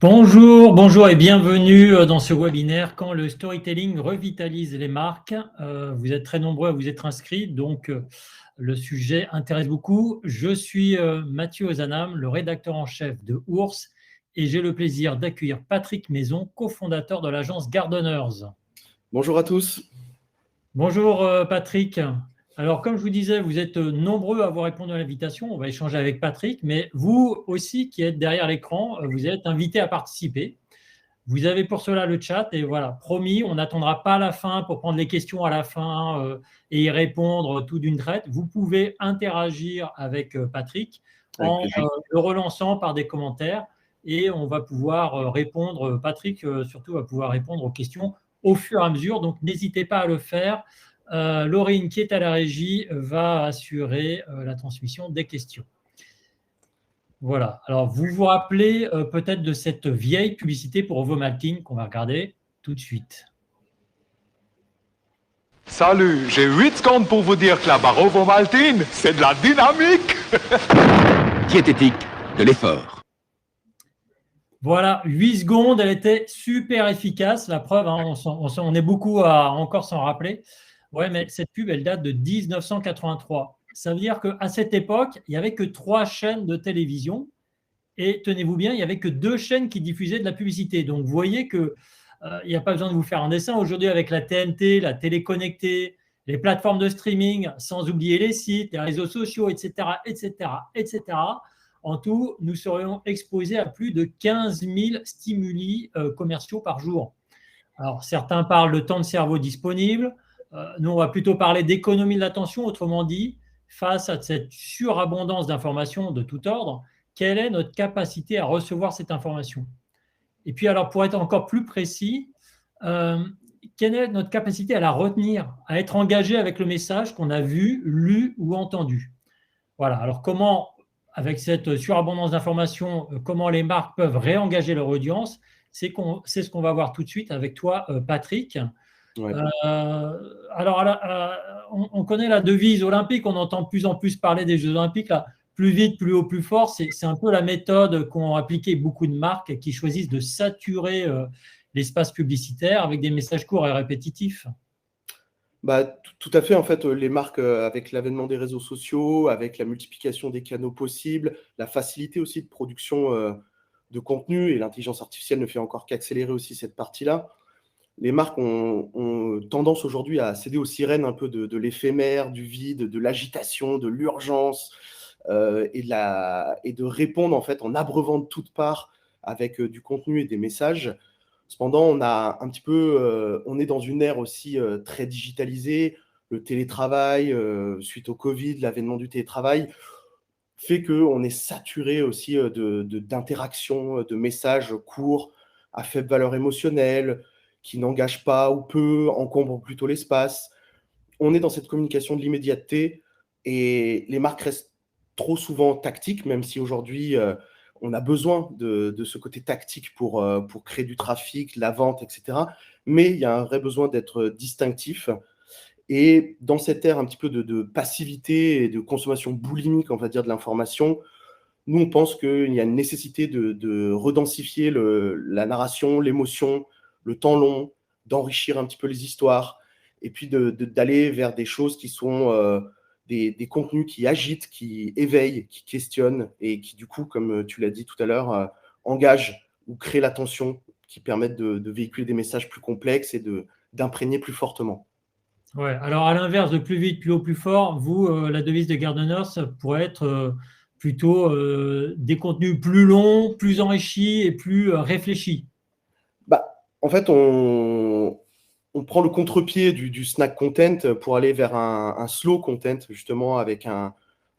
Bonjour et bienvenue dans ce webinaire quand le storytelling revitalise les marques. Vous êtes très nombreux à vous être inscrits, donc le sujet intéresse beaucoup. Je suis Mathieu Ozanam, le rédacteur en chef de Ours, et j'ai le plaisir d'accueillir Patrick Maison, cofondateur de l'agence Gardeners. Bonjour à tous. Bonjour Patrick. Alors, comme je vous disais, vous êtes nombreux à avoir répondu à l'invitation. On va échanger avec Patrick, mais vous aussi qui êtes derrière l'écran, vous êtes invité à participer. Vous avez pour cela le chat et voilà, promis, on n'attendra pas la fin pour prendre les questions à la fin et y répondre tout d'une traite. Vous pouvez interagir avec Patrick en le relançant par des commentaires et on va pouvoir répondre, Patrick surtout va pouvoir répondre aux questions au fur et à mesure, donc n'hésitez pas à le faire. Laurine, qui est à la régie, va assurer la transmission des questions. Voilà. Alors, vous vous rappelez peut-être de cette vieille publicité pour Ovomaltine qu'on va regarder tout de suite. Salut, j'ai 8 secondes pour vous dire que la barre Ovomaltine, c'est de la dynamique. Diététique de l'effort. Voilà, 8 secondes, elle était super efficace. La preuve, hein, on est beaucoup à encore s'en rappeler. Ouais, mais cette pub, elle date de 1983. Ça veut dire qu'à cette époque, il n'y avait que 3 chaînes de télévision. Et tenez-vous bien, il n'y avait que 2 chaînes qui diffusaient de la publicité. Donc, vous voyez qu'il n'y a pas besoin de vous faire un dessin. Aujourd'hui, avec la TNT, la télé connectée, les plateformes de streaming, sans oublier les sites, les réseaux sociaux, etc., etc., etc., en tout, nous serions exposés à plus de 15 000 stimuli commerciaux par jour. Alors, certains parlent de temps de cerveau disponible. Nous, on va plutôt parler d'économie de l'attention. Autrement dit, face à cette surabondance d'informations de tout ordre, quelle est notre capacité à recevoir cette information? Et puis, alors, pour être encore plus précis, quelle est notre capacité à la retenir, à être engagé avec le message qu'on a vu, lu ou entendu? Voilà. Alors, comment, avec cette surabondance d'informations, comment les marques peuvent réengager leur audience? C'est ce qu'on va voir tout de suite avec toi, Patrick. Ouais. On connaît la devise olympique, on entend de plus en plus parler des Jeux olympiques, là, plus vite, plus haut, plus fort. C'est un peu la méthode qu'ont appliqué beaucoup de marques qui choisissent de saturer l'espace publicitaire avec des messages courts et répétitifs. Tout à fait. En fait, les marques, avec l'avènement des réseaux sociaux, avec la multiplication des canaux possibles, la facilité aussi de production de contenu, et l'intelligence artificielle ne fait encore qu'accélérer aussi cette partie-là. Les marques ont tendance aujourd'hui à céder aux sirènes un peu de l'éphémère, du vide, de l'agitation, de l'urgence, et de répondre en fait en abreuvant de toutes parts avec du contenu et des messages. Cependant, on est dans une ère aussi très digitalisée. Le télétravail, suite au Covid, l'avènement du télétravail, fait qu'on est saturé aussi d'interactions, de messages courts, à faible valeur émotionnelle, qui n'engagent pas ou peu, encombrent plutôt l'espace. On est dans cette communication de l'immédiateté et les marques restent trop souvent tactiques, même si aujourd'hui, on a besoin de ce côté tactique pour créer du trafic, la vente, etc. Mais il y a un vrai besoin d'être distinctif. Et dans cette ère un petit peu de passivité et de consommation boulimique, on va dire, de l'information, nous, on pense qu'il y a une nécessité de redensifier la narration, l'émotion, le temps long, d'enrichir un petit peu les histoires, et puis d'aller vers des choses qui sont des contenus qui agitent, qui éveillent, qui questionnent, et qui, du coup, comme tu l'as dit tout à l'heure, engagent ou créent l'attention, qui permettent de véhiculer des messages plus complexes et d'imprégner plus fortement. Ouais, alors à l'inverse de plus vite, plus haut, plus fort, vous, la devise de Gardeners, ça pourrait être plutôt des contenus plus longs, plus enrichis et plus réfléchis. En fait, on prend le contre-pied du snack content pour aller vers un slow content, justement, avec un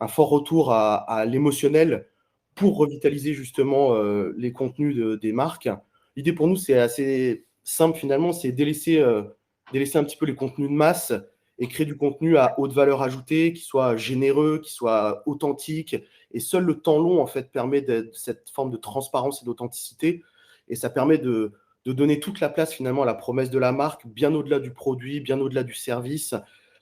fort retour à l'émotionnel pour revitaliser justement les contenus des marques. L'idée pour nous, c'est assez simple finalement, c'est délaisser un petit peu les contenus de masse et créer du contenu à haute valeur ajoutée, qui soit généreux, qui soit authentique. Et seul le temps long, en fait, permet cette forme de transparence et d'authenticité. Et ça permet de donner toute la place finalement à la promesse de la marque, bien au-delà du produit, bien au-delà du service.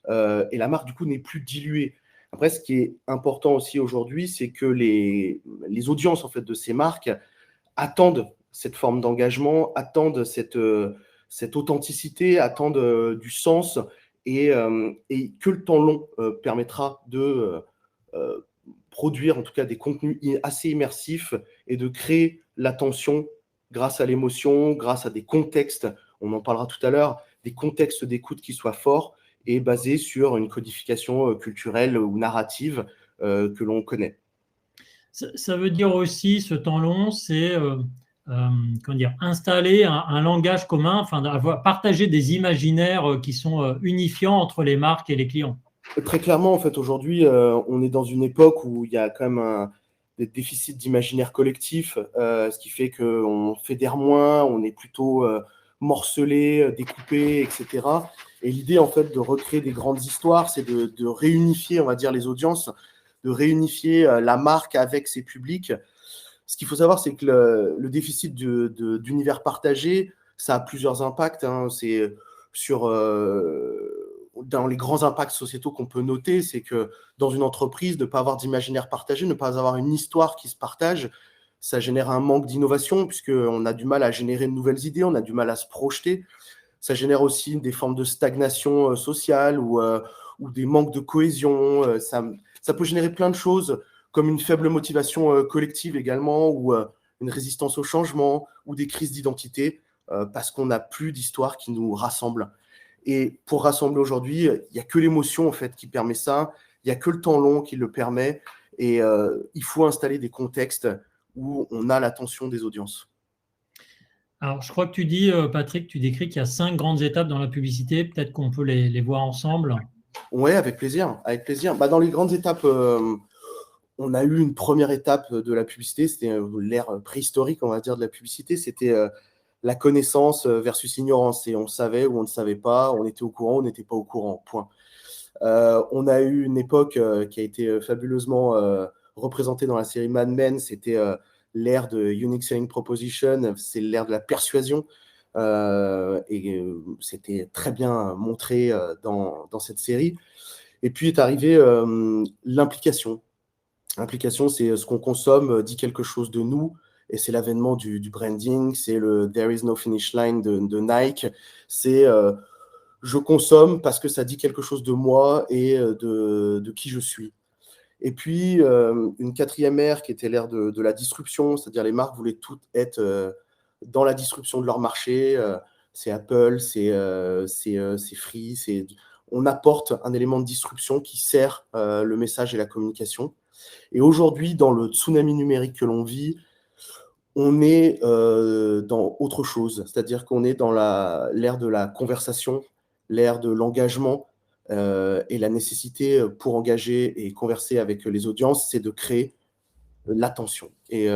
Et la marque, du coup, n'est plus diluée. Après, ce qui est important aussi aujourd'hui, c'est que les audiences en fait, de ces marques attendent cette forme d'engagement, attendent cette authenticité, attendent du sens et que le temps long permettra de produire en tout cas des contenus assez immersifs et de créer l'attention grâce à l'émotion, grâce à des contextes, on en parlera tout à l'heure, des contextes d'écoute qui soient forts et basés sur une codification culturelle ou narrative que l'on connaît. Ça veut dire aussi, ce temps long, c'est installer un langage commun, enfin, partager des imaginaires qui sont unifiants entre les marques et les clients. Très clairement, en fait, aujourd'hui, on est dans une époque où il y a quand même des déficits d'imaginaire collectif, ce qui fait qu'on fédère moins, on est plutôt morcelé, découpé, etc. Et l'idée, en fait, de recréer des grandes histoires, c'est de réunifier, on va dire, les audiences, de réunifier la marque avec ses publics. Ce qu'il faut savoir, c'est que le déficit d'univers partagé, ça a plusieurs impacts. C'est dans les grands impacts sociétaux qu'on peut noter, c'est que dans une entreprise, ne pas avoir d'imaginaire partagé, ne pas avoir une histoire qui se partage, ça génère un manque d'innovation puisqu'on a du mal à générer de nouvelles idées, on a du mal à se projeter. Ça génère aussi des formes de stagnation sociale ou des manques de cohésion. Ça peut générer plein de choses, comme une faible motivation collective également, ou une résistance au changement, ou des crises d'identité, parce qu'on n'a plus d'histoire qui nous rassemble. Et pour rassembler aujourd'hui, il n'y a que l'émotion en fait qui permet ça, il n'y a que le temps long qui le permet, et il faut installer des contextes où on a l'attention des audiences. Alors, je crois que tu dis, Patrick, tu décris qu'il y a 5 grandes étapes dans la publicité. Peut-être qu'on peut les voir ensemble. Oui, avec plaisir. Avec plaisir. Dans les grandes étapes, on a eu une première étape de la publicité. C'était l'ère préhistorique, on va dire, de la publicité. C'était la connaissance versus l'ignorance. Et on savait ou on ne savait pas, on était au courant, on n'était pas au courant, point. On a eu une époque qui a été fabuleusement représentée dans la série Mad Men. C'était l'ère de Unique Selling Proposition, c'est l'ère de la persuasion. C'était très bien montré dans cette série. Et puis est arrivée l'implication. L'implication, c'est ce qu'on consomme dit quelque chose de nous, et c'est l'avènement du branding, c'est le There is no finish line de Nike, c'est je consomme parce que ça dit quelque chose de moi et de qui je suis. Et puis, une quatrième ère qui était l'ère de la disruption, c'est-à-dire les marques voulaient toutes être dans la disruption de leur marché. C'est Apple, c'est Free. On apporte un élément de disruption qui sert le message et la communication. Et aujourd'hui, dans le tsunami numérique que l'on vit, on est dans autre chose. C'est-à-dire qu'on est dans l'ère de la conversation, l'ère de l'engagement, et la nécessité pour engager et converser avec les audiences, c'est de créer l'attention. Et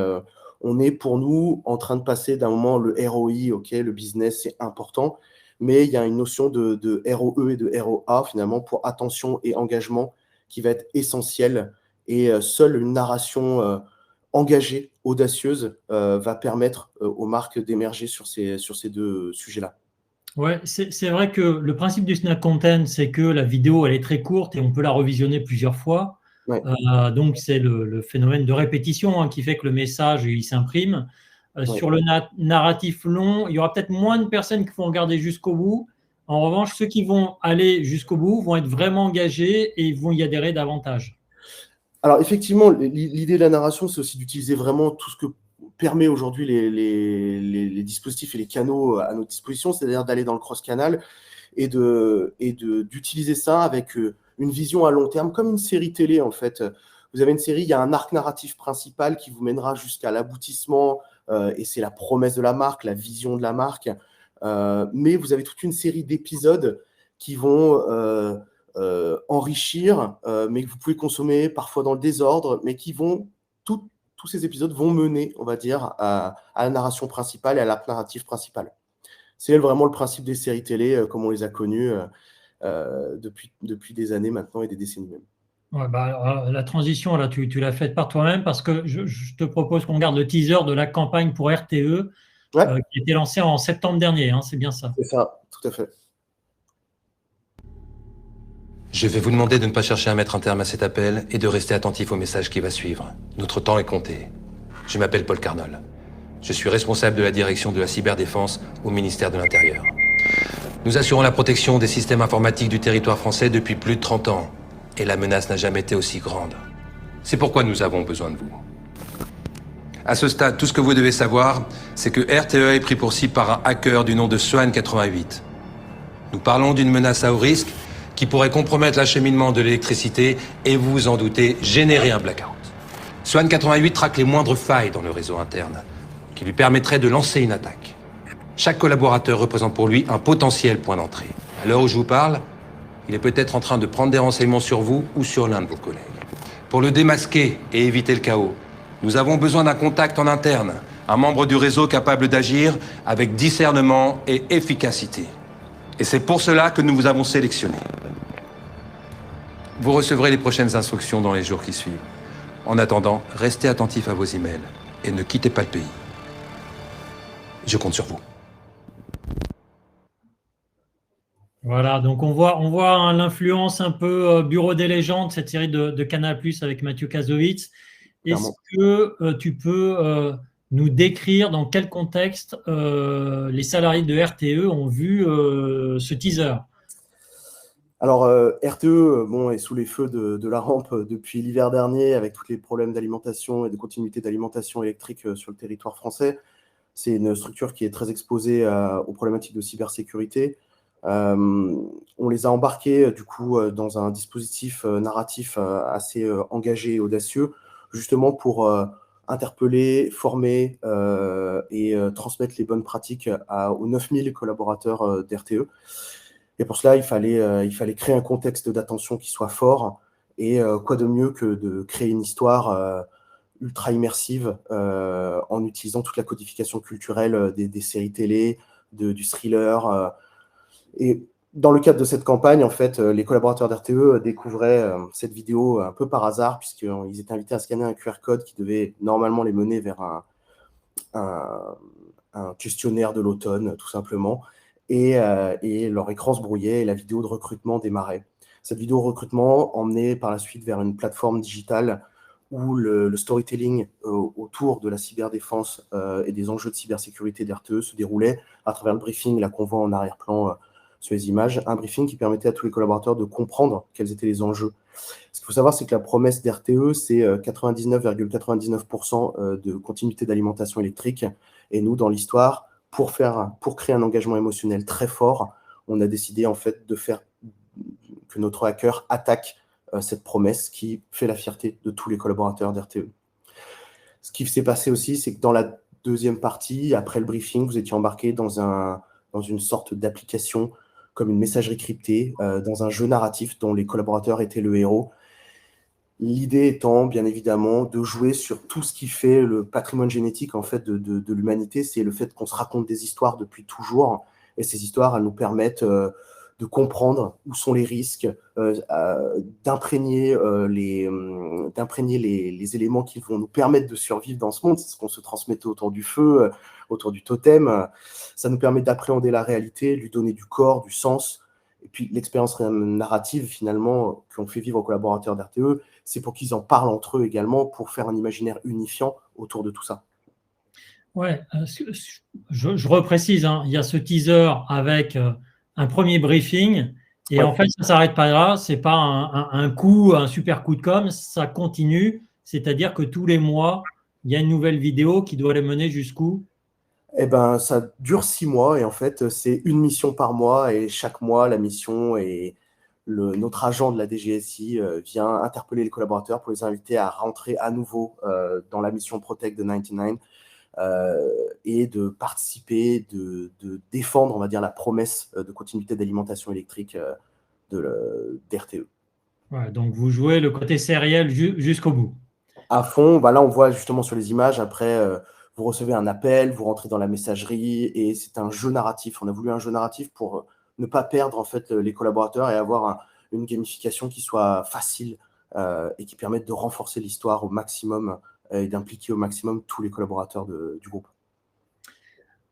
on est pour nous en train de passer d'un moment le ROI, ok, le business c'est important, mais il y a une notion de ROE et de ROA finalement pour attention et engagement qui va être essentielle. Et seule une narration engagée, audacieuse, va permettre aux marques d'émerger sur ces deux sujets-là. Ouais, c'est vrai que le principe du snack content, c'est que la vidéo, elle est très courte et on peut la revisionner plusieurs fois. Ouais. Donc, c'est le phénomène de répétition qui fait que le message, il s'imprime. Ouais. Sur le narratif long, il y aura peut-être moins de personnes qui vont regarder jusqu'au bout. En revanche, ceux qui vont aller jusqu'au bout vont être vraiment engagés et ils vont y adhérer davantage. Alors, effectivement, l'idée de la narration, c'est aussi d'utiliser vraiment tout ce que permet aujourd'hui les dispositifs et les canaux à notre disposition, c'est-à-dire d'aller dans le cross-canal et d'utiliser ça avec une vision à long terme, comme une série télé en fait. Vous avez une série, il y a un arc narratif principal qui vous mènera jusqu'à l'aboutissement, et c'est la promesse de la marque, la vision de la marque. Mais vous avez toute une série d'épisodes qui vont enrichir, mais que vous pouvez consommer parfois dans le désordre, mais qui vont tous ces épisodes vont mener, on va dire, à la narration principale et à l'arc narratif principal. C'est vraiment le principe des séries télé comme on les a connues depuis des années maintenant et des décennies même. Ouais, la transition, là, tu l'as faite par toi-même parce que je te propose qu'on garde le teaser de la campagne pour RTE qui a été lancée en septembre dernier. C'est bien ça. C'est ça, tout à fait. Je vais vous demander de ne pas chercher à mettre un terme à cet appel et de rester attentif au message qui va suivre. Notre temps est compté. Je m'appelle Paul Carnol. Je suis responsable de la direction de la cyberdéfense au ministère de l'Intérieur. Nous assurons la protection des systèmes informatiques du territoire français depuis plus de 30 ans. Et la menace n'a jamais été aussi grande. C'est pourquoi nous avons besoin de vous. À ce stade, tout ce que vous devez savoir, c'est que RTE est pris pour cible par un hacker du nom de Swan88. Nous parlons d'une menace à haut risque qui pourrait compromettre l'acheminement de l'électricité et, vous vous en doutez, générer un blackout. Swan88 traque les moindres failles dans le réseau interne, qui lui permettraient de lancer une attaque. Chaque collaborateur représente pour lui un potentiel point d'entrée. À l'heure où je vous parle, il est peut-être en train de prendre des renseignements sur vous ou sur l'un de vos collègues. Pour le démasquer et éviter le chaos, nous avons besoin d'un contact en interne, un membre du réseau capable d'agir avec discernement et efficacité. Et c'est pour cela que nous vous avons sélectionné. Vous recevrez les prochaines instructions dans les jours qui suivent. En attendant, restez attentifs à vos emails et ne quittez pas le pays. Je compte sur vous. Voilà, donc on voit l'influence un peu Bureau des légendes, cette série de Canal+ avec Mathieu Kassovitz. Est-ce que tu peux nous décrire dans quel contexte les salariés de RTE ont vu ce teaser? Alors, RTE est sous les feux de la rampe depuis l'hiver dernier, avec tous les problèmes d'alimentation et de continuité d'alimentation électrique sur le territoire français. C'est une structure qui est très exposée aux problématiques de cybersécurité. On les a embarqués du coup dans un dispositif narratif assez engagé et audacieux, justement pour interpeller, former et transmettre les bonnes pratiques aux 9000 collaborateurs d'RTE. Et pour cela, il fallait créer un contexte d'attention qui soit fort. Et quoi de mieux que de créer une histoire ultra immersive en utilisant toute la codification culturelle des séries télé, du thriller. Et dans le cadre de cette campagne, en fait, les collaborateurs d'RTE découvraient cette vidéo un peu par hasard, puisqu'ils étaient invités à scanner un QR code qui devait normalement les mener vers un questionnaire de l'automne, tout simplement. Et leur écran se brouillait et la vidéo de recrutement démarrait. Cette vidéo de recrutement emmenait par la suite vers une plateforme digitale où le storytelling autour de la cyberdéfense et des enjeux de cybersécurité d'RTE se déroulait à travers le briefing là qu'on voit en arrière-plan sur les images, un briefing qui permettait à tous les collaborateurs de comprendre quels étaient les enjeux. Ce qu'il faut savoir, c'est que la promesse d'RTE, c'est 99,99% de continuité d'alimentation électrique. Et nous, dans l'histoire, pour créer un engagement émotionnel très fort, on a décidé en fait de faire que notre hacker attaque cette promesse qui fait la fierté de tous les collaborateurs d'RTE. Ce qui s'est passé aussi, c'est que dans la deuxième partie, après le briefing, vous étiez embarqué dans une sorte d'application comme une messagerie cryptée, dans un jeu narratif dont les collaborateurs étaient le héros. L'idée étant, bien évidemment, de jouer sur tout ce qui fait le patrimoine génétique en fait, de l'humanité, c'est le fait qu'on se raconte des histoires depuis toujours, et ces histoires, elles nous permettent de comprendre où sont les risques, d'imprégner les éléments qui vont nous permettre de survivre dans ce monde. C'est ce qu'on se transmettait autour du feu, autour du totem. Ça nous permet d'appréhender la réalité, lui donner du corps, du sens. Et puis l'expérience narrative, finalement, qu'on fait vivre aux collaborateurs d'RTE, c'est pour qu'ils en parlent entre eux également, pour faire un imaginaire unifiant autour de tout ça. Ouais, je reprécise, hein, il y a ce teaser avec un premier briefing, et en fait, ça ne s'arrête pas là, ce n'est pas un super coup de com', ça continue, c'est-à-dire que tous les mois, il y a une nouvelle vidéo qui doit les mener jusqu'où? Eh ben, ça dure 6 mois, et en fait, c'est une mission par mois, et chaque mois, la mission et notre agent de la DGSI vient interpeller les collaborateurs pour les inviter à rentrer à nouveau dans la mission Protect the 99 et de participer, de défendre, on va dire, la promesse de continuité d'alimentation électrique d'RTE. Ouais, donc vous jouez le côté sériel jusqu'au bout. À fond, là on voit justement sur les images, après vous recevez un appel, vous rentrez dans la messagerie et c'est un jeu narratif. On a voulu un jeu narratif pour ne pas perdre en fait les collaborateurs et avoir une gamification qui soit facile et qui permette de renforcer l'histoire au maximum et d'impliquer au maximum tous les collaborateurs du groupe.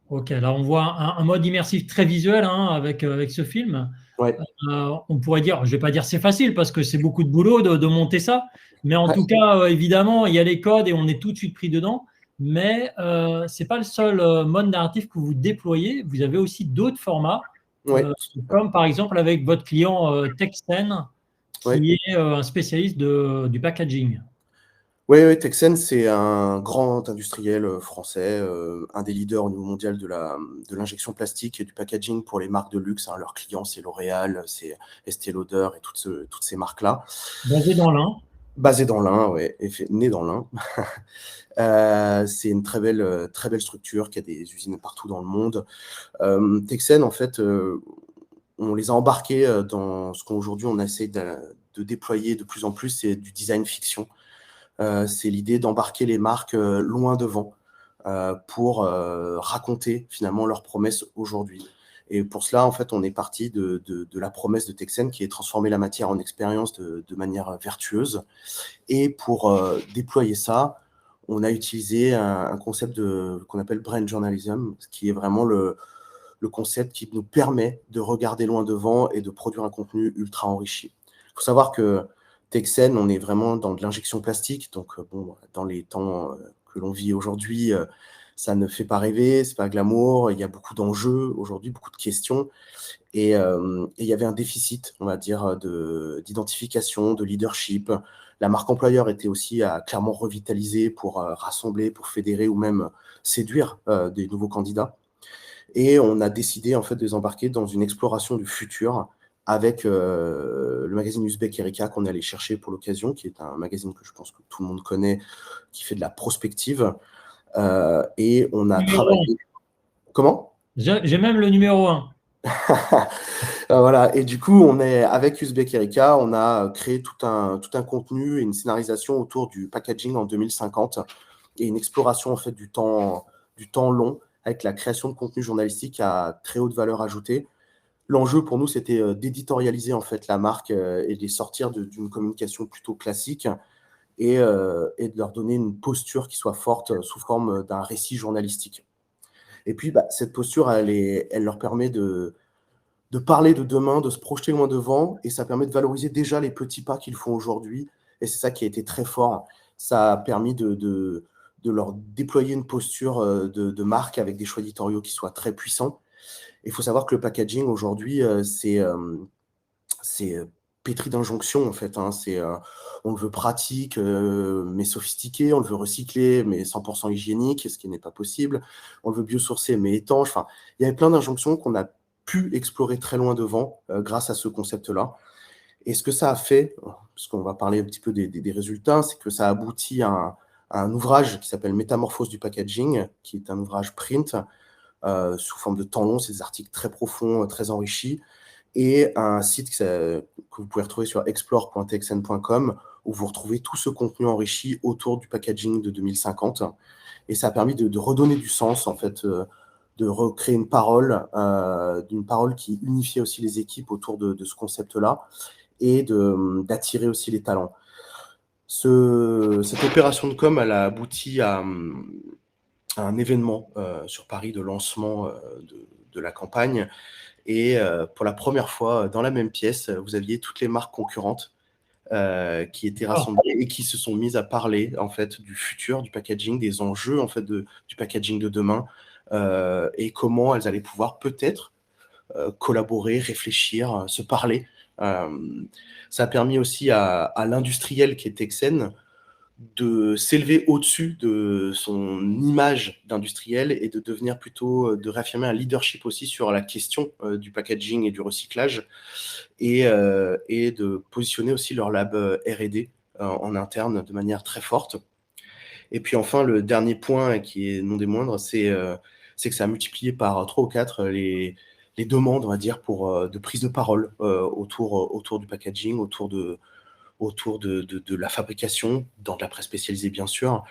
Ok, là on voit un mode immersif très visuel hein, avec ce film. Ouais. On pourrait dire, je ne vais pas dire c'est facile parce que c'est beaucoup de boulot de monter ça, mais en tout cas, évidemment, il y a les codes et on est tout de suite pris dedans. mais ce n'est pas le seul mode narratif que vous déployez. Vous avez aussi d'autres formats, Ouais, comme par exemple avec votre client Texten, ouais. qui est un spécialiste du packaging. Oui, Texen, c'est un grand industriel français, un des leaders au niveau mondial de l'injection plastique et du packaging pour les marques de luxe, hein. Leurs clients, c'est L'Oréal, c'est Estée Lauder et toutes ces marques-là. Basé dans l'Ain. Basé dans l'Ain, ouais, né dans l'Ain. C'est une très belle structure qui a des usines partout dans le monde. Texen, en fait, on les a embarqués dans ce qu'aujourd'hui on essaie de déployer de plus en plus, c'est du design fiction. C'est l'idée d'embarquer les marques loin devant pour raconter finalement leurs promesses aujourd'hui. Et pour cela, en fait, on est parti de la promesse de Texen qui est transformer la matière en expérience de manière vertueuse. Et pour déployer ça, on a utilisé un concept qu'on appelle Brain Journalism, qui est vraiment le concept qui nous permet de regarder loin devant et de produire un contenu ultra enrichi. Il faut savoir que Texen, on est vraiment dans de l'injection plastique, donc bon, dans les temps que l'on vit aujourd'hui, ça ne fait pas rêver, c'est pas glamour, il y a beaucoup d'enjeux aujourd'hui, beaucoup de questions, et il y avait un déficit, on va dire, d'identification, de leadership. La marque employeur était aussi à clairement revitaliser pour rassembler, pour fédérer ou même séduire des nouveaux candidats. Et on a décidé en fait de les embarquer dans une exploration du futur avec le magazine Uzbek Erika qu'on est allé chercher pour l'occasion, qui est un magazine que je pense que tout le monde connaît, qui fait de la prospective. Et on a travaillé... Comment ? J'ai même le numéro 1. Voilà. Et du coup, avec Uzbek Erika, on a créé tout un contenu et une scénarisation autour du packaging en 2050 et une exploration en fait du temps long avec la création de contenu journalistique à très haute valeur ajoutée. L'enjeu pour nous, c'était d'éditorialiser en fait la marque et de les sortir d'une communication plutôt classique et de leur donner une posture qui soit forte sous forme d'un récit journalistique. Et puis, cette posture, elle leur permet de parler de demain, de se projeter loin devant, et ça permet de valoriser déjà les petits pas qu'ils font aujourd'hui. Et c'est ça qui a été très fort. Ça a permis de leur déployer une posture de marque avec des choix éditoriaux qui soient très puissants. Il faut savoir que le packaging aujourd'hui, c'est pétri d'injonctions en fait, hein. On le veut pratique, mais sophistiqué, on le veut recyclé, mais 100% hygiénique, ce qui n'est pas possible. On le veut biosourcé, mais étanche. Enfin, il y avait plein d'injonctions qu'on a pu explorer très loin devant grâce à ce concept-là. Et ce que ça a fait, parce qu'on va parler un petit peu des résultats, c'est que ça aboutit à un ouvrage qui s'appelle Métamorphose du packaging, qui est un ouvrage print sous forme de temps long, c'est des articles très profonds, très enrichis, et un site que vous pouvez retrouver sur explore.texen.com où vous retrouvez tout ce contenu enrichi autour du packaging de 2050. Et ça a permis de redonner du sens, en fait, de recréer une parole qui unifiait aussi les équipes autour de ce concept-là et d'attirer aussi les talents. Cette opération de com, elle a abouti à un événement sur Paris de lancement de la campagne. Et pour la première fois, dans la même pièce, vous aviez toutes les marques concurrentes qui étaient rassemblées et qui se sont mises à parler en fait du futur du packaging, des enjeux en fait du packaging de demain et comment elles allaient pouvoir peut-être collaborer, réfléchir, se parler. Ça a permis aussi à l'industriel qui est Texen de s'élever au-dessus de son image d'industriel et de devenir plutôt, de réaffirmer un leadership aussi sur la question du packaging et du recyclage et de positionner aussi leur lab R&D en interne de manière très forte. Et puis enfin, le dernier point qui est non des moindres, c'est que ça a multiplié par 3 ou 4 les demandes, on va dire, de prise de parole autour du packaging, autour de la fabrication, dans de la presse spécialisée bien sûr,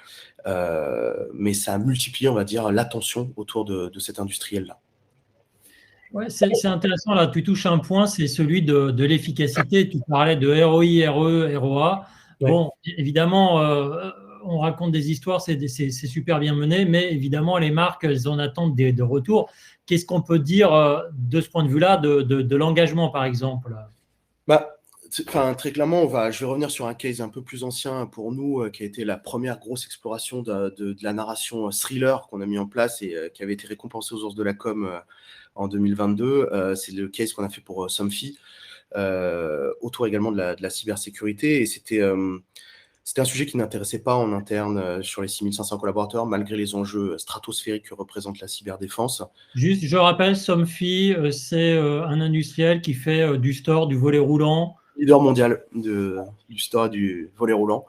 mais ça a multiplié, on va dire, l'attention autour de cet industriel-là. Ouais, c'est intéressant, là, tu touches un point, c'est celui de l'efficacité. Tu parlais de ROI, RE, ROA. Ouais. Bon, évidemment, on raconte des histoires, c'est super bien mené, mais évidemment, les marques, elles en attendent de retours. Qu'est-ce qu'on peut dire de ce point de vue-là, de l'engagement, par exemple ? Très clairement, je vais revenir sur un case un peu plus ancien pour nous, qui a été la première grosse exploration de la narration thriller qu'on a mis en place et qui avait été récompensée aux Ours de la Com en 2022. C'est le case qu'on a fait pour Somfy, autour également de la cybersécurité. Et c'était un sujet qui n'intéressait pas en interne sur les 6500 collaborateurs, malgré les enjeux stratosphériques que représente la cyberdéfense. Juste, je rappelle, Somfy, c'est un industriel qui fait du store, du volet roulant. Leader mondial du store du volet roulant.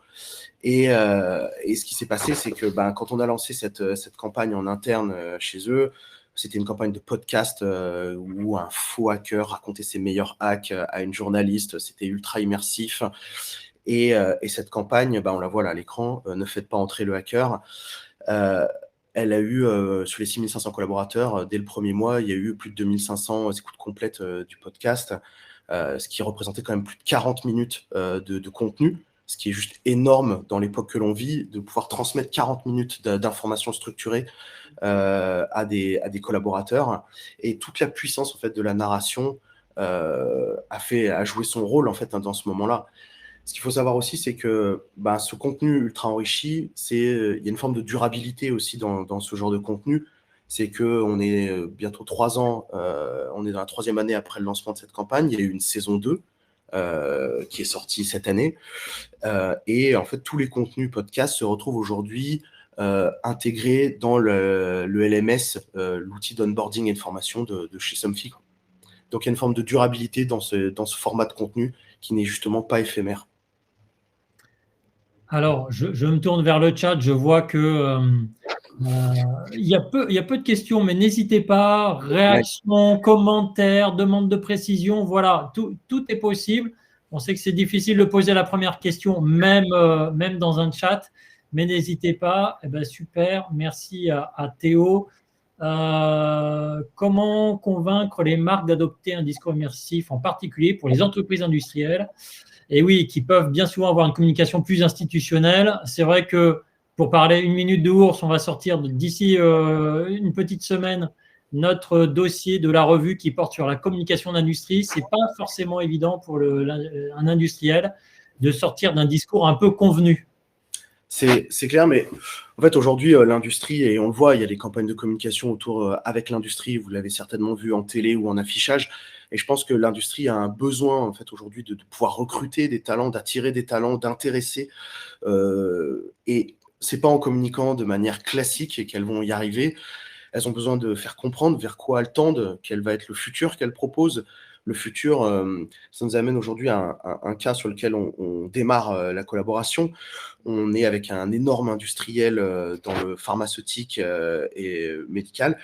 Et ce qui s'est passé, c'est que quand on a lancé cette campagne en interne chez eux, c'était une campagne de podcast où un faux hacker racontait ses meilleurs hacks à une journaliste. C'était ultra immersif. Et cette campagne, on la voit là à l'écran, ne faites pas entrer le hacker. Elle a eu, sur les 6500 collaborateurs, dès le premier mois, il y a eu plus de 2500 écoutes complètes du podcast, ce qui représentait quand même plus de 40 minutes de contenu, ce qui est juste énorme dans l'époque que l'on vit, de pouvoir transmettre 40 minutes d'informations structurées à des collaborateurs. Et toute la puissance en fait, de la narration a joué son rôle en fait, dans ce moment-là. Ce qu'il faut savoir aussi, c'est que ce contenu ultra enrichi, il y a une forme de durabilité aussi dans ce genre de contenu. C'est qu'on est bientôt 3 ans, on est dans la 3e année après le lancement de cette campagne. Il y a eu une saison 2 qui est sortie cette année. Et en fait, tous les contenus podcasts se retrouvent aujourd'hui intégrés dans le LMS, l'outil d'onboarding et de formation de chez Somfy. Donc, il y a une forme de durabilité dans ce format de contenu qui n'est justement pas éphémère. Alors, je me tourne vers le chat. Je vois que il y a peu de questions, mais n'hésitez pas. Réactions, commentaires, demandes de précision. Voilà, tout est possible. On sait que c'est difficile de poser la première question, même dans un chat, mais n'hésitez pas. Eh ben, super. Merci à Théo. Comment convaincre les marques d'adopter un discours immersif, en particulier pour les entreprises industrielles? Et oui, qui peuvent bien souvent avoir une communication plus institutionnelle. C'est vrai que pour parler 1 minute de Ours, on va sortir d'ici une petite semaine notre dossier de la revue qui porte sur la communication d'industrie. Ce n'est pas forcément évident pour un industriel de sortir d'un discours un peu convenu. C'est clair, mais en fait, aujourd'hui, l'industrie, et on le voit, il y a des campagnes de communication autour avec l'industrie, vous l'avez certainement vu en télé ou en affichage, et je pense que l'industrie a un besoin, en fait, aujourd'hui, de pouvoir recruter des talents, d'attirer des talents, d'intéresser, et c'est pas en communiquant de manière classique qu'elles vont y arriver. Elles ont besoin de faire comprendre vers quoi elles tendent, quel va être le futur qu'elles proposent. Le futur, ça nous amène aujourd'hui à un cas sur lequel on démarre la collaboration. On est avec un énorme industriel dans le pharmaceutique et médical.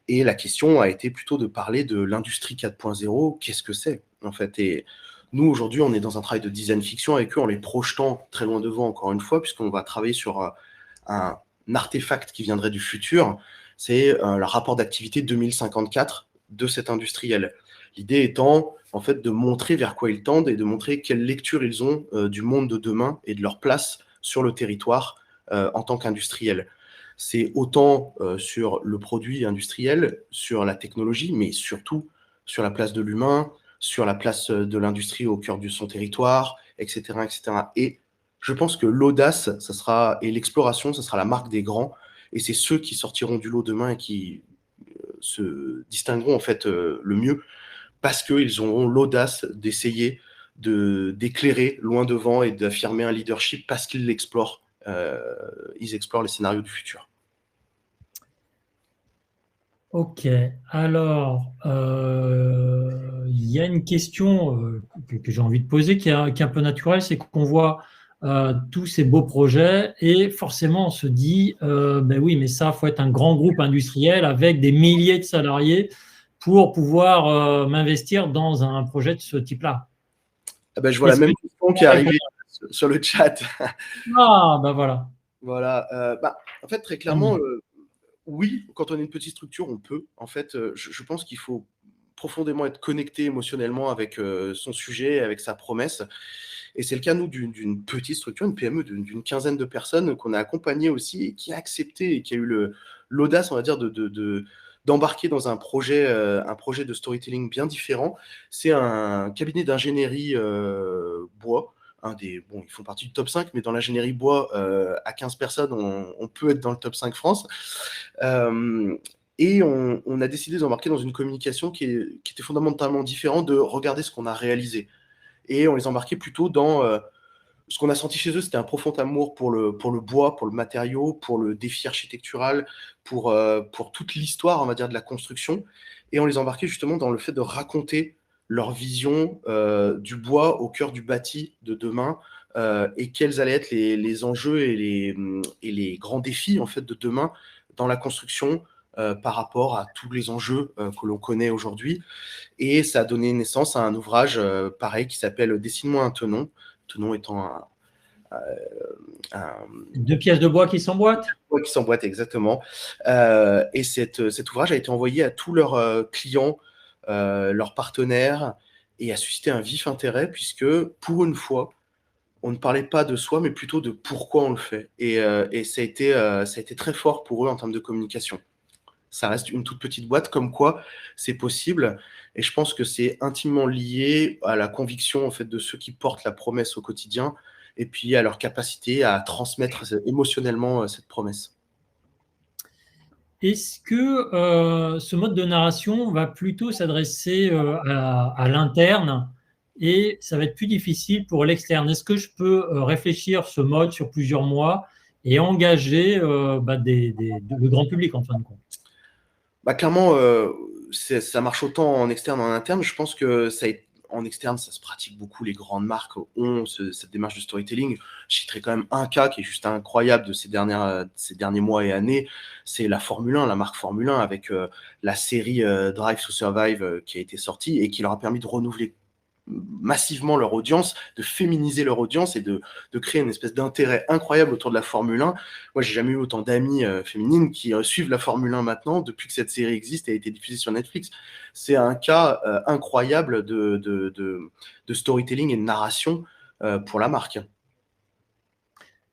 Et la question a été plutôt de parler de l'industrie 4.0. Qu'est-ce que c'est, en fait? Et nous, aujourd'hui, on est dans un travail de design fiction avec eux en les projetant très loin devant, encore une fois, puisqu'on va travailler sur un artefact qui viendrait du futur. C'est le rapport d'activité 2054 de cet industriel. L'idée étant, en fait, de montrer vers quoi ils tendent et de montrer quelle lecture ils ont du monde de demain et de leur place sur le territoire en tant qu'industriel. C'est autant sur le produit industriel, sur la technologie, mais surtout sur la place de l'humain, sur la place de l'industrie au cœur de son territoire, etc., etc. Et je pense que l'audace, et l'exploration, ça sera la marque des grands. Et c'est ceux qui sortiront du lot demain et qui se distingueront en fait le mieux, parce qu'ils auront l'audace d'essayer d'éclairer loin devant et d'affirmer un leadership parce qu'ils l'explorent. Ils explorent les scénarios du futur. Ok, alors, il y a une question que j'ai envie de poser qui est un peu naturelle, c'est qu'on voit tous ces beaux projets et forcément on se dit, ben oui, mais ça, il faut être un grand groupe industriel avec des milliers de salariés pour pouvoir m'investir dans un projet de ce type-là. Ah ben, je vois la même question qui est arrivée sur le chat. Ah, ben voilà. Voilà. En fait, très clairement, oui, quand on est une petite structure, on peut. En fait, je pense qu'il faut profondément être connecté émotionnellement avec son sujet, avec sa promesse. Et c'est le cas, nous, d'une petite structure, une PME d'une quinzaine de personnes qu'on a accompagnées aussi et qui a accepté et qui a eu l'audace, on va dire, de d'embarquer dans un projet de storytelling bien différent. C'est un cabinet d'ingénierie bois. Ils font partie du top 5, mais dans l'ingénierie bois, à 15 personnes, on peut être dans le top 5 France. Et on a décidé d'embarquer dans une communication qui était fondamentalement différente de regarder ce qu'on a réalisé. Et on les embarquait plutôt dans ce qu'on a senti chez eux, c'était un profond amour pour le bois, pour le matériau, pour le défi architectural, pour toute l'histoire, on va dire, de la construction. Et on les embarquait justement dans le fait de raconter leur vision du bois au cœur du bâti de demain, et quels allaient être les enjeux et les grands défis en fait de demain dans la construction par rapport à tous les enjeux que l'on connaît aujourd'hui. Et ça a donné naissance à un ouvrage pareil qui s'appelle « Dessine-moi un tenon ». Tenon étant un 2 pièces de bois qui s'emboîtent. bois qui s'emboîte, exactement. Et cet ouvrage a été envoyé à tous leurs clients, leurs partenaires, et a suscité un vif intérêt, puisque pour une fois, on ne parlait pas de soi, mais plutôt de pourquoi on le fait. Et ça a été très fort pour eux en termes de communication. Ça reste une toute petite boîte, comme quoi c'est possible. Et je pense que c'est intimement lié à la conviction en fait, de ceux qui portent la promesse au quotidien, et puis à leur capacité à transmettre émotionnellement cette promesse. Est-ce que ce mode de narration va plutôt s'adresser à l'interne et ça va être plus difficile pour l'externe? Est-ce que je peux réfléchir ce mode sur plusieurs mois et engager le grand public en fin de compte? Clairement, ça marche autant en externe qu'en interne. Je pense que en externe, ça se pratique beaucoup. Les grandes marques ont cette démarche de storytelling. Je citerai quand même un cas qui est juste incroyable de ces derniers mois et années. C'est la Formule 1, la marque Formule 1, avec la série Drive to Survive qui a été sortie et qui leur a permis de renouveler massivement leur audience, de féminiser leur audience et de créer une espèce d'intérêt incroyable autour de la Formule 1. Moi, j'ai jamais eu autant d'amies féminines qui suivent la Formule 1 maintenant, depuis que cette série existe et a été diffusée sur Netflix. C'est un cas incroyable de storytelling et de narration pour la marque.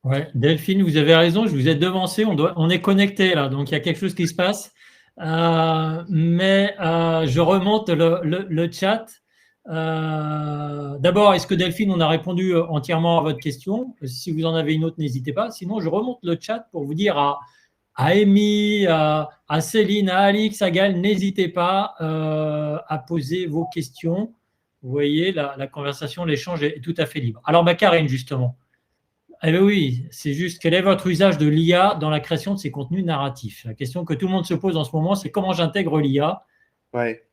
Ouais, Delphine, vous avez raison, je vous ai devancé, on est connecté là, donc il y a quelque chose qui se passe. Mais je remonte le chat. D'abord, est-ce que Delphine, on a répondu entièrement à votre question? Si vous en avez une autre, n'hésitez pas. Sinon, je remonte le chat pour vous dire à Amy, à Céline, à Alix, à Gaël, n'hésitez pas à poser vos questions. Vous voyez, la conversation, l'échange est tout à fait libre. Alors, Karine, justement. Eh bien oui, c'est juste, quel est votre usage de l'IA dans la création de ces contenus narratifs? La question que tout le monde se pose en ce moment, c'est comment j'intègre l'IA? Ouais.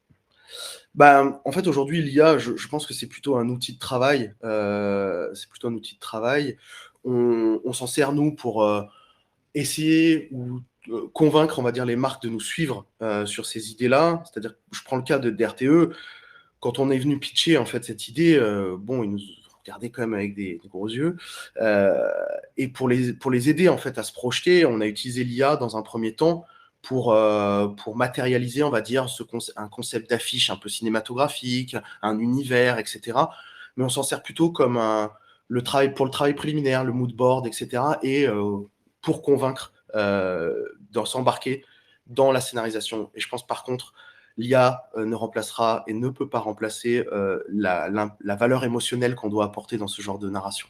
En fait, aujourd'hui, l'IA, je pense que c'est plutôt un outil de travail. On s'en sert, nous, pour essayer ou convaincre, on va dire, les marques de nous suivre sur ces idées-là. C'est-à-dire, je prends le cas de RTE. Quand on est venu pitcher, en fait, cette idée, ils nous regardaient quand même avec des gros yeux. Et pour les aider, en fait, à se projeter, on a utilisé l'IA dans un premier temps pour matérialiser, on va dire, un concept d'affiche un peu cinématographique, un univers, etc. Mais on s'en sert plutôt comme pour le travail préliminaire, le mood board, etc. Et pour convaincre s'embarquer dans la scénarisation. Et je pense par contre, l'IA ne remplacera et ne peut pas remplacer la valeur émotionnelle qu'on doit apporter dans ce genre de narration.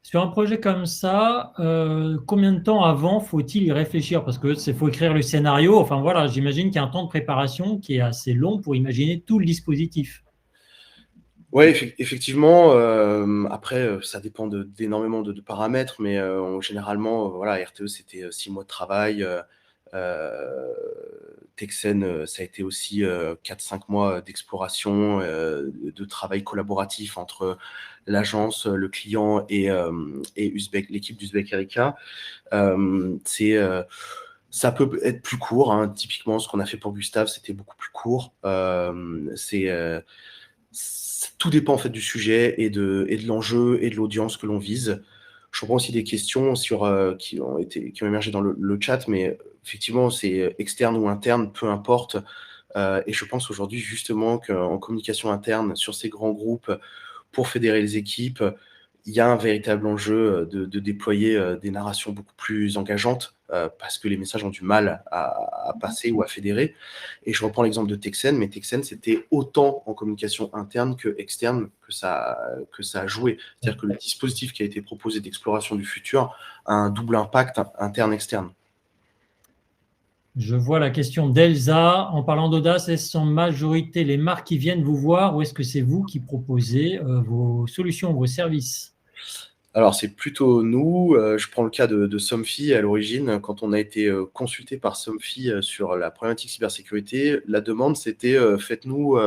Sur un projet comme ça, combien de temps avant faut-il y réfléchir? Parce que faut écrire le scénario. Enfin voilà, j'imagine qu'il y a un temps de préparation qui est assez long pour imaginer tout le dispositif. Oui, effectivement. Après, ça dépend d'énormément de paramètres, mais généralement, RTE, c'était 6 mois de travail. Texen, ça a été aussi 4-5 mois d'exploration, de travail collaboratif entre l'agence, le client et l'équipe d'Uzbek Erika. Ça peut être plus court, hein. Typiquement, ce qu'on a fait pour Gustave, c'était beaucoup plus court. Tout dépend en fait du sujet et de l'enjeu et de l'audience que l'on vise. Je comprends aussi des questions qui ont émergé dans le chat, mais effectivement, c'est externe ou interne, peu importe. Et je pense aujourd'hui justement qu'en communication interne sur ces grands groupes, pour fédérer les équipes, il y a un véritable enjeu de déployer des narrations beaucoup plus engageantes parce que les messages ont du mal à passer ou à fédérer. Et je reprends l'exemple de Texen, mais Texen, c'était autant en communication interne que externe que ça a joué. C'est-à-dire que le dispositif qui a été proposé d'exploration du futur a un double impact interne-externe. Je vois la question d'Elsa. En parlant d'audace, est-ce en majorité les marques qui viennent vous voir ou est-ce que c'est vous qui proposez vos solutions, vos services? Alors, c'est plutôt nous. Je prends le cas de Somfy à l'origine. Quand on a été consulté par Somfy sur la problématique cybersécurité, la demande, c'était faites-nous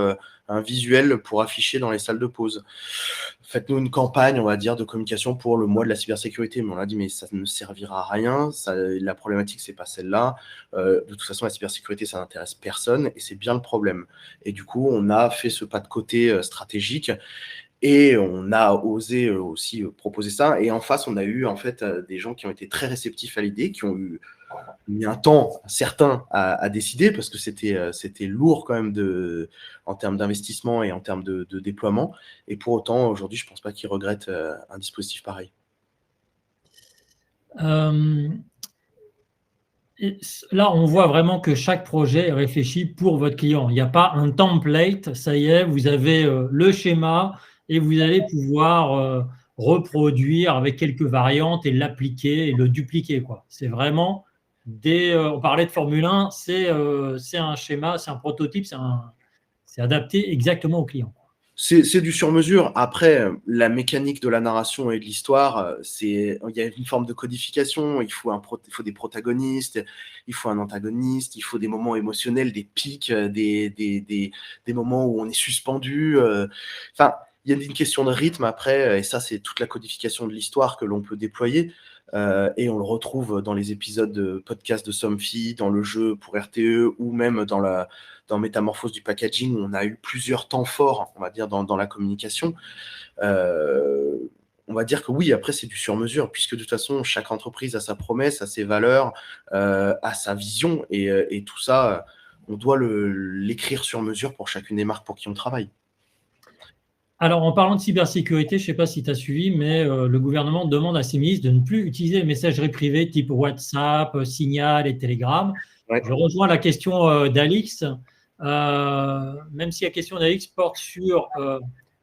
un visuel pour afficher dans les salles de pause. Faites-nous une campagne, on va dire, de communication pour le mois de la cybersécurité. Mais on a dit, mais ça ne servira à rien. La problématique, c'est pas celle-là. De toute façon, la cybersécurité, ça n'intéresse personne et c'est bien le problème. Et du coup, on a fait ce pas de côté stratégique. Et on a osé aussi proposer ça. Et en face, on a eu en fait des gens qui ont été très réceptifs à l'idée, qui ont mis un temps certain à décider parce que c'était lourd quand même en termes d'investissement et en termes de déploiement. Et pour autant, aujourd'hui, je ne pense pas qu'ils regrettent un dispositif pareil. Et là, on voit vraiment que chaque projet est réfléchi pour votre client. Il n'y a pas un template, ça y est, vous avez le schéma et vous allez pouvoir reproduire avec quelques variantes et l'appliquer et le dupliquer, quoi. C'est vraiment on parlait de Formule 1, c'est un schéma, c'est un prototype, c'est adapté exactement au client. C'est du sur-mesure. Après, la mécanique de la narration et de l'histoire, il y a une forme de codification. Il faut des protagonistes, il faut un antagoniste, il faut des moments émotionnels, des pics, des moments où on est suspendu. Enfin, il y a une question de rythme après, et ça, c'est toute la codification de l'histoire que l'on peut déployer. Et on le retrouve dans les épisodes de podcast de Somfy, dans le jeu pour RTE ou même dans Métamorphose du packaging, où on a eu plusieurs temps forts, on va dire, dans la communication. On va dire que oui, après, c'est du sur-mesure, puisque de toute façon, chaque entreprise a sa promesse, a ses valeurs, a sa vision, et tout ça, on doit l'écrire sur mesure pour chacune des marques pour qui on travaille. Alors, en parlant de cybersécurité, je ne sais pas si tu as suivi, mais le gouvernement demande à ses ministres de ne plus utiliser les messageries privées type WhatsApp, Signal et Telegram. Ouais. Je rejoins la question d'Alix, même si la question d'Alix porte sur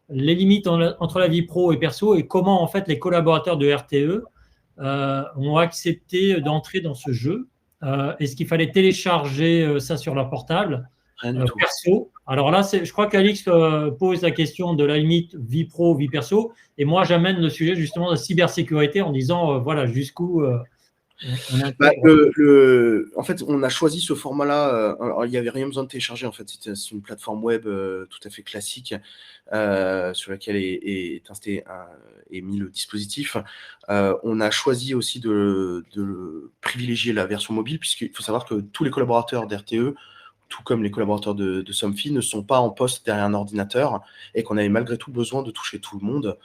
les limites entre la vie pro et perso et comment en fait les collaborateurs de RTE ont accepté d'entrer dans ce jeu. Est-ce qu'il fallait télécharger ça sur leur portable perso? Alors là, je crois qu'Alix pose la question de la limite vie pro, vie perso, et moi j'amène le sujet justement de la cybersécurité en disant voilà jusqu'où en fait, on a choisi ce format-là. Il n'y avait rien besoin de télécharger. En fait, c'est une plateforme web tout à fait classique sur laquelle est mis le dispositif. On a choisi aussi de privilégier la version mobile, puisqu'il faut savoir que tous les collaborateurs d'RTE, tout comme les collaborateurs de Somfy, ne sont pas en poste derrière un ordinateur et qu'on avait malgré tout besoin de toucher tout le monde.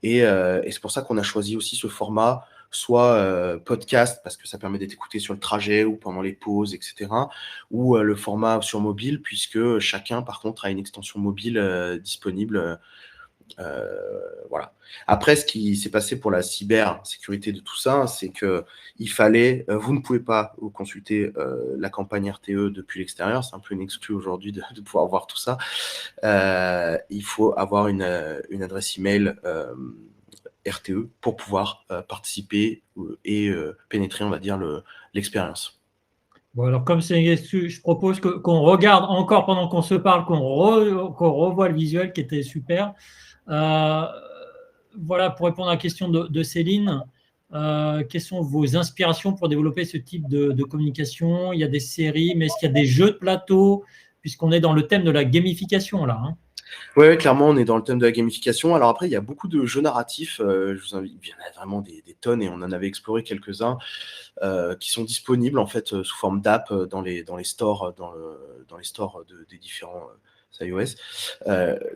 Et c'est pour ça qu'on a choisi aussi ce format, soit podcast, parce que ça permet d'être écouté sur le trajet ou pendant les pauses, etc. Ou le format sur mobile, puisque chacun, par contre, a une extension mobile disponible. Voilà. Après, ce qui s'est passé pour la cybersécurité de tout ça, c'est qu'il fallait, vous ne pouvez pas consulter la campagne RTE depuis l'extérieur, c'est un peu une exclue aujourd'hui de pouvoir voir tout ça. Il faut avoir une adresse email RTE pour pouvoir participer et pénétrer, on va dire, l'expérience. Bon, alors comme c'est une exclue, je propose qu'on regarde encore pendant qu'on se parle, qu'on revoit le visuel qui était super. Voilà, pour répondre à la question de Céline, quelles sont vos inspirations pour développer ce type de communication? Il y a des séries, mais est-ce qu'il y a des jeux de plateau, puisqu'on est dans le thème de la gamification là, hein? Oui, clairement, on est dans le thème de la gamification. Alors après, il y a beaucoup de jeux narratifs. Je vous invite, il y en a vraiment des tonnes et on en avait exploré quelques-uns qui sont disponibles en fait sous forme d'app dans les stores, dans les stores des différents iOS.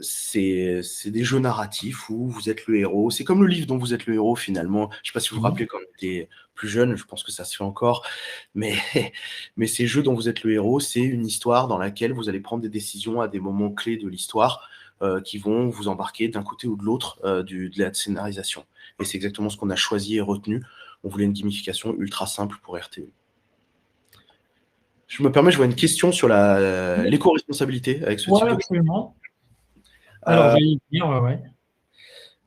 C'est des jeux narratifs où vous êtes le héros. C'est comme le livre dont vous êtes le héros finalement. Je ne sais pas si vous vous rappelez quand on était plus jeune, je pense que ça se fait encore. Mais ces jeux dont vous êtes le héros, c'est une histoire dans laquelle vous allez prendre des décisions à des moments clés de l'histoire. qui vont vous embarquer d'un côté ou de l'autre de la scénarisation. Et c'est exactement ce qu'on a choisi et retenu. On voulait une gamification ultra simple pour RTE. Je me permets, je vois une question sur l'éco-responsabilité avec ce type Ouais, de... absolument. Alors, j'allais y venir, ouais.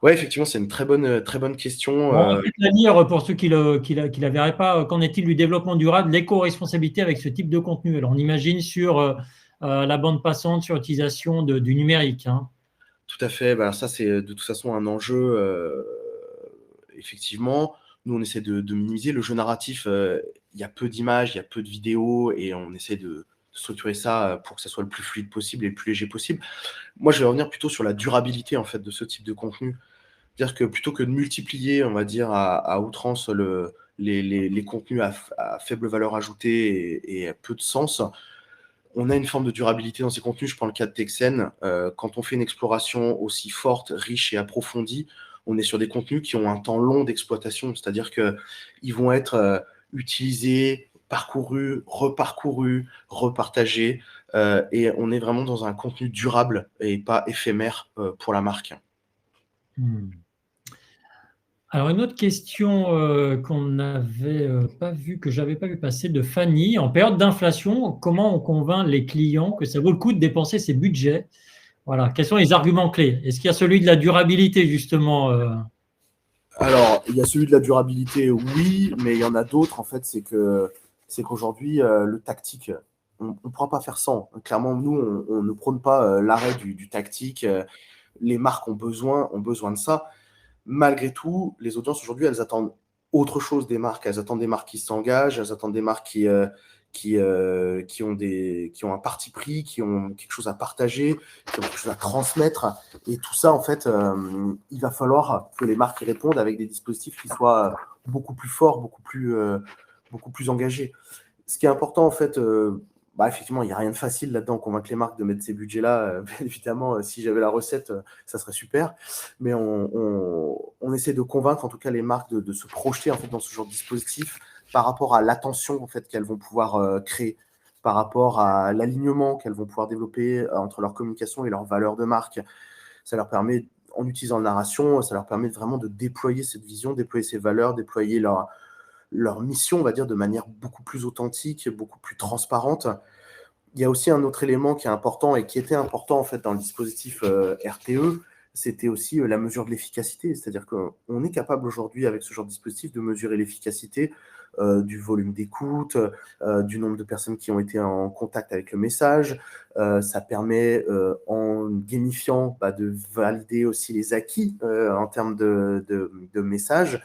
Ouais, effectivement, c'est une très bonne question. Bon, on va peut-être la lire pour ceux qui la verraient pas. Qu'en est-il du développement durable, l'éco-responsabilité avec ce type de contenu? Alors, on imagine sur la bande passante, sur l'utilisation du numérique. Hein. Tout à fait. Bah, ça, c'est de toute façon un enjeu. Effectivement, nous, on essaie de minimiser le jeu narratif. Il y a peu d'images, il y a peu de vidéos, et on essaie de structurer ça pour que ça soit le plus fluide possible et le plus léger possible. Moi, je vais revenir plutôt sur la durabilité en fait de ce type de contenu. C'est-à-dire que plutôt que de multiplier, on va dire, à outrance les contenus à faible valeur ajoutée et à peu de sens, on a une forme de durabilité dans ces contenus. Je prends le cas de Texen. Quand on fait une exploration aussi forte, riche et approfondie, on est sur des contenus qui ont un temps long d'exploitation. C'est-à-dire qu'ils vont être utilisés, parcourus, reparcourus, repartagés. Et on est vraiment dans un contenu durable et pas éphémère pour la marque. Alors, une autre question qu'on n'avait pas vue, que j'avais pas vu passer, de Fanny. En période d'inflation, comment on convainc les clients que ça vaut le coup de dépenser ses budgets? Voilà. Quels sont les arguments clés? Est-ce qu'il y a celui de la durabilité, justement Alors, il y a celui de la durabilité, oui, mais il y en a d'autres, en fait, c'est qu'aujourd'hui, le tactique, on ne pourra pas faire sans. Clairement, nous, on ne prône pas l'arrêt du tactique. Les marques ont besoin de ça. Malgré tout, les audiences aujourd'hui, elles attendent autre chose des marques. Elles attendent des marques qui s'engagent, elles attendent des marques qui ont un parti pris, qui ont quelque chose à partager, qui ont quelque chose à transmettre. Et tout ça, en fait, il va falloir que les marques y répondent avec des dispositifs qui soient beaucoup plus forts, beaucoup plus engagés. Ce qui est important, en fait, effectivement, il n'y a rien de facile là-dedans, convaincre les marques de mettre ces budgets-là. Bien évidemment, si j'avais la recette, ça serait super. Mais on essaie de convaincre, en tout cas, les marques de se projeter en fait, dans ce genre de dispositif par rapport à l'attention en fait, qu'elles vont pouvoir créer, par rapport à l'alignement qu'elles vont pouvoir développer entre leur communication et leur valeur de marque. Ça leur permet, en utilisant la narration, ça leur permet vraiment de déployer cette vision, déployer ces valeurs, déployer leur mission, on va dire, de manière beaucoup plus authentique, beaucoup plus transparente. Il y a aussi un autre élément qui est important et qui était important en fait dans le dispositif RTE, c'était aussi la mesure de l'efficacité. C'est-à-dire qu'on est capable aujourd'hui avec ce genre de dispositif de mesurer l'efficacité du volume d'écoute, du nombre de personnes qui ont été en contact avec le message. Ça permet, en gamifiant, de valider aussi les acquis en termes de messages.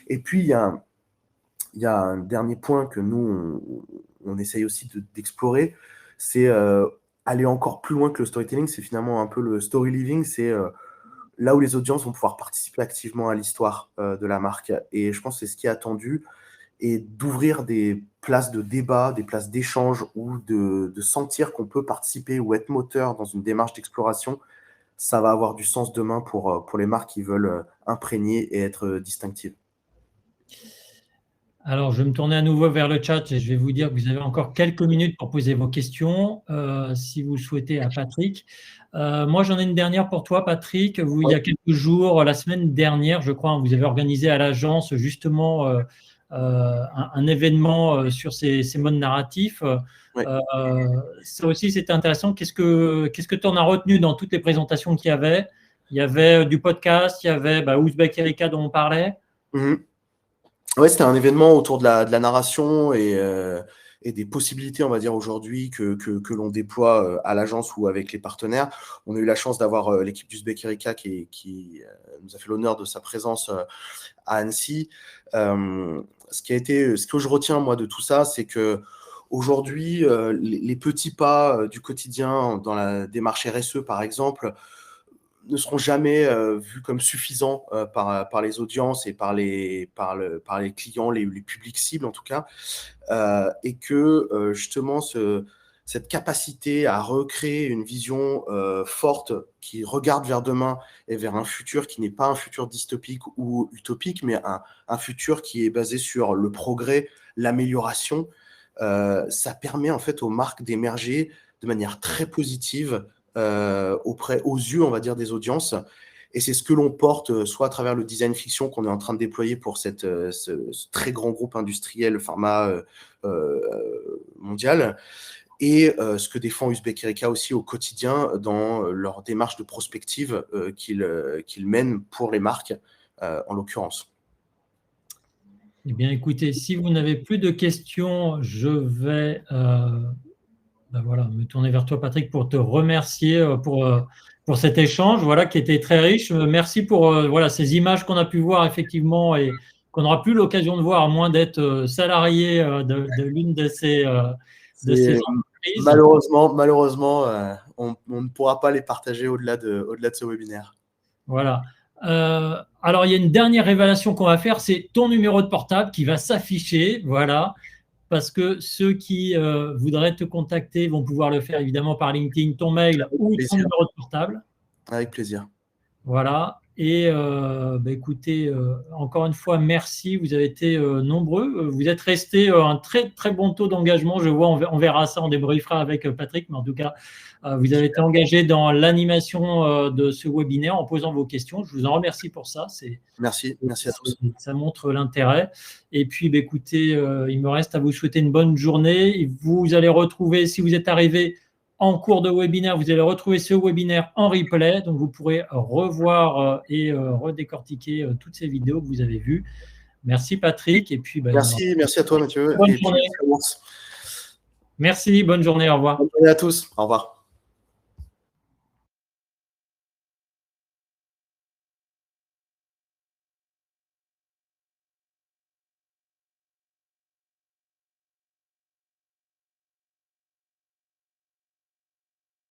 Et puis, il y a un dernier point que nous, on essaye aussi d'explorer, c'est aller encore plus loin que le storytelling. C'est finalement un peu le story living, c'est là où les audiences vont pouvoir participer activement à l'histoire de la marque. Et je pense que c'est ce qui est attendu, et d'ouvrir des places de débat, des places d'échange, ou de sentir qu'on peut participer ou être moteur dans une démarche d'exploration. Ça va avoir du sens demain pour les marques qui veulent imprégner et être distinctives. Alors, je vais me tourner à nouveau vers le chat et je vais vous dire que vous avez encore quelques minutes pour poser vos questions, si vous le souhaitez, à Patrick. Moi, j'en ai une dernière pour toi, Patrick. Il y a quelques jours, la semaine dernière, je crois, vous avez organisé à l'agence justement un événement sur ces modes narratifs. Ouais. Ça aussi, c'était intéressant. Qu'est-ce que tu en as retenu dans toutes les présentations qu'il y avait? Il y avait du podcast, il y avait Ouzbek Erika dont on parlait. Ouais, c'était un événement autour de la narration et des possibilités, on va dire, aujourd'hui que l'on déploie à l'agence ou avec les partenaires. On a eu la chance d'avoir l'équipe d'Ouzbek Erika qui nous a fait l'honneur de sa présence à Annecy. Ce que je retiens, moi, de tout ça, c'est que aujourd'hui, les petits pas du quotidien dans la démarche RSE, par exemple, ne seront jamais vus comme suffisants par les audiences et par les clients, les publics cibles en tout cas, et que justement cette capacité à recréer une vision forte qui regarde vers demain et vers un futur qui n'est pas un futur dystopique ou utopique, mais un futur qui est basé sur le progrès, l'amélioration, ça permet en fait aux marques d'émerger de manière très positive aux yeux, on va dire, des audiences. Et c'est ce que l'on porte, soit à travers le design fiction qu'on est en train de déployer pour ce très grand groupe industriel pharma mondial, et ce que défend Uzbek Erika aussi au quotidien dans leur démarche de prospective qu'ils mènent pour les marques, en l'occurrence. Eh bien, écoutez, si vous n'avez plus de questions, je vais voilà, me tourner vers toi, Patrick, pour te remercier pour cet échange, voilà, qui était très riche. Merci pour voilà, ces images qu'on a pu voir effectivement et qu'on n'aura plus l'occasion de voir à moins d'être salarié de l'une de ces entreprises. Malheureusement, on ne pourra pas les partager au-delà de ce webinaire. Voilà. Alors, il y a une dernière révélation qu'on va faire, c'est ton numéro de portable qui va s'afficher, voilà, parce que ceux qui voudraient te contacter vont pouvoir le faire évidemment par LinkedIn, ton mail ou ton numéro de portable. Avec plaisir. Voilà. Et écoutez, encore une fois, merci. Vous avez été nombreux. Vous êtes restés un très, très bon taux d'engagement. Je vois, on verra ça, on débriefera avec Patrick. Mais en tout cas, vous avez été engagé dans l'animation de ce webinaire en posant vos questions. Je vous en remercie pour ça. Merci à tous. Ça montre l'intérêt. Et puis, écoutez, il me reste à vous souhaiter une bonne journée. Vous allez retrouver, si vous êtes arrivé en cours de webinaire, vous allez retrouver ce webinaire en replay. Donc, vous pourrez revoir et redécortiquer toutes ces vidéos que vous avez vues. Merci, Patrick. Et puis, merci à toi, Mathieu. Bonne journée. Merci, bonne journée. Au revoir. Bonne journée à tous. Au revoir.